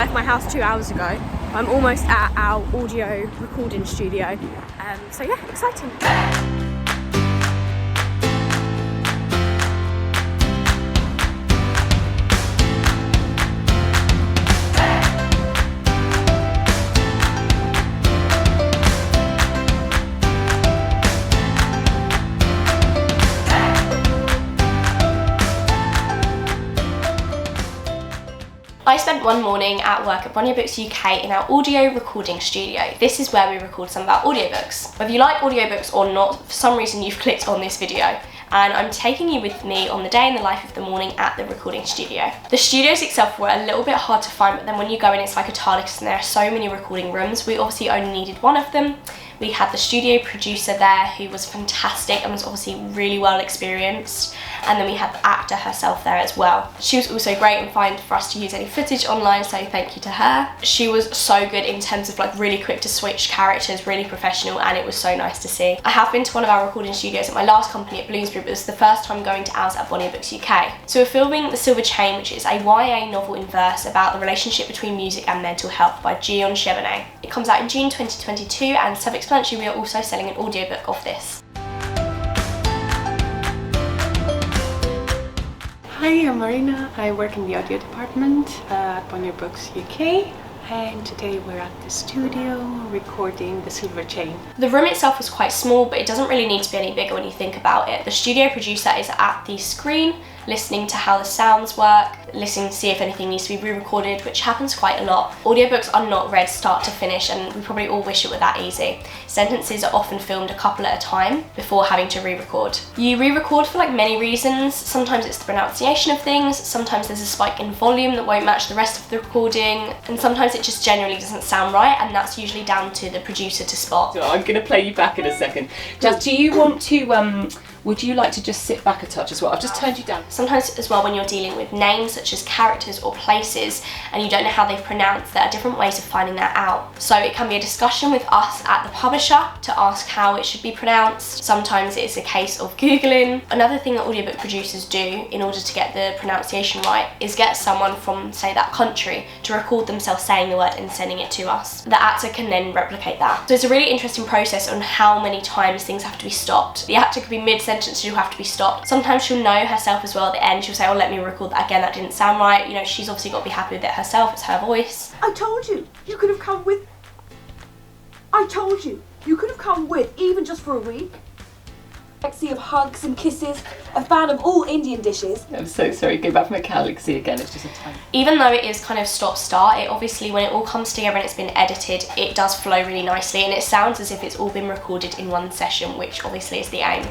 left my house 2 hours ago. I'm almost at our audio recording studio. So yeah, exciting. I spent one morning at work at AUDIOBOOKS UK in our audio recording studio. This is where we record some of our audiobooks. Whether you like audiobooks or not, for some reason you've clicked on this video, and I'm taking you with me on the day in the life of the morning at the recording studio. The studios itself were a little bit hard to find, but then when you go in it's like a TARDIS and there are so many recording rooms. We obviously only needed one of them. We had the studio producer there who was fantastic and was obviously really well experienced. And then we had the actor herself there as well. She was also great and fine for us to use any footage online, so thank you to her. She was so good in terms of like really quick to switch characters, really professional, and it was so nice to see. I have been to one of our recording studios at my last company at Bloomsbury, but it was the first time going to ours at AUDIOBOOKS UK. So we're filming The Silver Chain, which is a YA novel in verse about the relationship between music and mental health by Jion Sheibani. It comes out in June 2022, and self-explanatory, we are also selling an audiobook of this. Hi, I'm Marina. I work in the audio department at AUDIOBOOKS UK, and today we're at the studio recording The Silver Chain. The room itself was quite small, but it doesn't really need to be any bigger when you think about it. The studio producer is at the screen, listening to how the sounds work, listening to see if anything needs to be re-recorded, which happens quite a lot. Audiobooks are not read start to finish, and we probably all wish it were that easy. Sentences are often filmed a couple at a time before having to re-record. You re-record for like many reasons. Sometimes it's the pronunciation of things, sometimes there's a spike in volume that won't match the rest of the recording, and sometimes it just generally doesn't sound right, and that's usually down to the producer to spot. So I'm going to play you back in a second. Just, do you want to, would you like to just sit back a touch as well? I've just turned you down. Sometimes as well when you're dealing with names such as characters or places and you don't know how they're pronounced, there are different ways of finding that out. So it can be a discussion with us at the publisher to ask how it should be pronounced. Sometimes it's a case of Googling. Another thing that audiobook producers do in order to get the pronunciation right is get someone from, say, that country to record themselves saying the word and sending it to us. The actor can then replicate that. So it's a really interesting process on how many times things have to be stopped. The actor could be mid-sentence, she'll have to be stopped. Sometimes she'll know herself as well at the end. She'll say, oh, let me record that again, that didn't sound right. You know, she's obviously got to be happy with it herself, it's her voice. I told you, you could have come with. I told you, you could have come with, even just for a week. Galaxy of hugs and kisses, a fan of all Indian dishes. I'm so sorry, go back from a galaxy again, it's just a time. Even though it is kind of stop-start, it obviously, when it all comes together and it's been edited, it does flow really nicely, and it sounds as if it's all been recorded in one session, which obviously is the aim.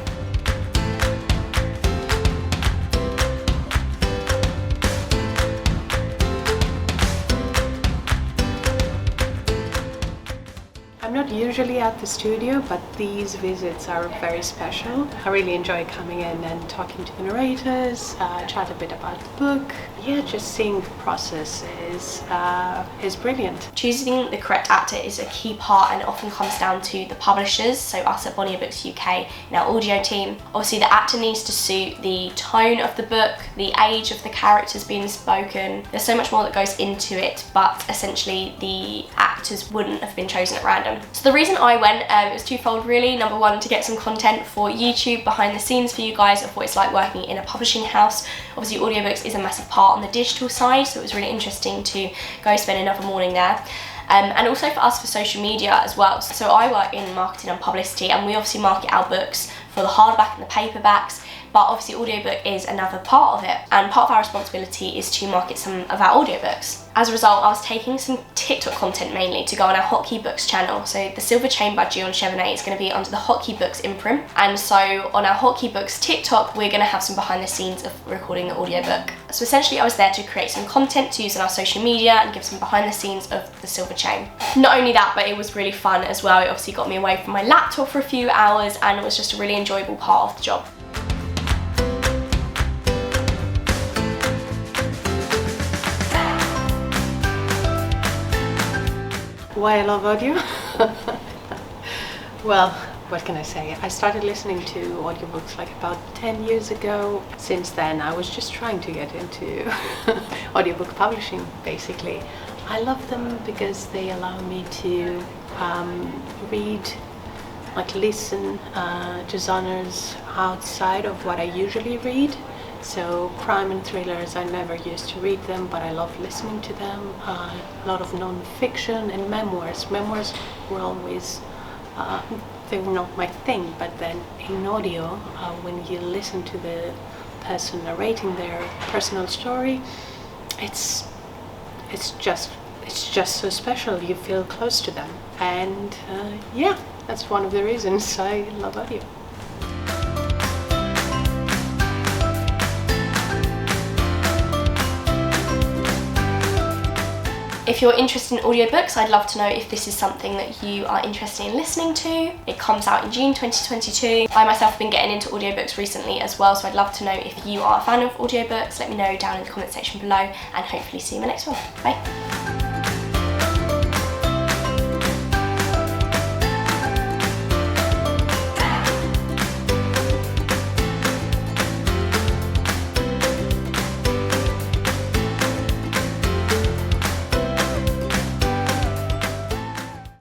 I'm not usually at the studio, but these visits are very special. I really enjoy coming in and talking to the narrators, chat a bit about the book. Yeah, just seeing the process is brilliant. Choosing the correct actor is a key part, and it often comes down to the publishers, so us at AUDIOBOOKS UK in our audio team. Obviously the actor needs to suit the tone of the book, the age of the characters being spoken. There's so much more that goes into it, but essentially the actors wouldn't have been chosen at random. So the reason I went, it was twofold really. Number one, to get some content for YouTube, behind the scenes for you guys of what it's like working in a publishing house. Obviously audiobooks is a massive part on the digital side, so it was really interesting to go spend another morning there. And also for us for social media as well. So I work in marketing and publicity, and we obviously market our books for the hardback and the paperbacks, but obviously audiobook is another part of it, and part of our responsibility is to market some of our audiobooks. As a result, I was taking some TikTok content mainly to go on our Hotkey Books channel. So The Silver Chain by Jion Sheibani is going to be under the Hotkey Books imprint, and so on our Hotkey Books TikTok we're going to have some behind the scenes of recording the audiobook. So essentially I was there to create some content to use on our social media and give some behind the scenes of The Silver Chain. Not only that, but it was really fun as well. It obviously got me away from my laptop for a few hours, and it was just a really enjoyable part of the job. Why I love audio? Well, what can I say? I started listening to audiobooks like about 10 years ago. Since then, I was just trying to get into audiobook publishing, basically. I love them because they allow me to read, like listen to genres outside of what I usually read. So crime and thrillers, I never used to read them, but I love listening to them. A lot of non-fiction and memoirs. Memoirs were always, they were not my thing, but then in audio, when you listen to the person narrating their personal story, it's just so special. You feel close to them, and yeah, that's one of the reasons I love audio. If you're interested in audiobooks, I'd love to know if this is something that you are interested in listening to. It comes out in June 2022. I myself have been getting into audiobooks recently as well, so I'd love to know if you are a fan of audiobooks. Let me know down in the comment section below, and hopefully see you in the next one. Bye.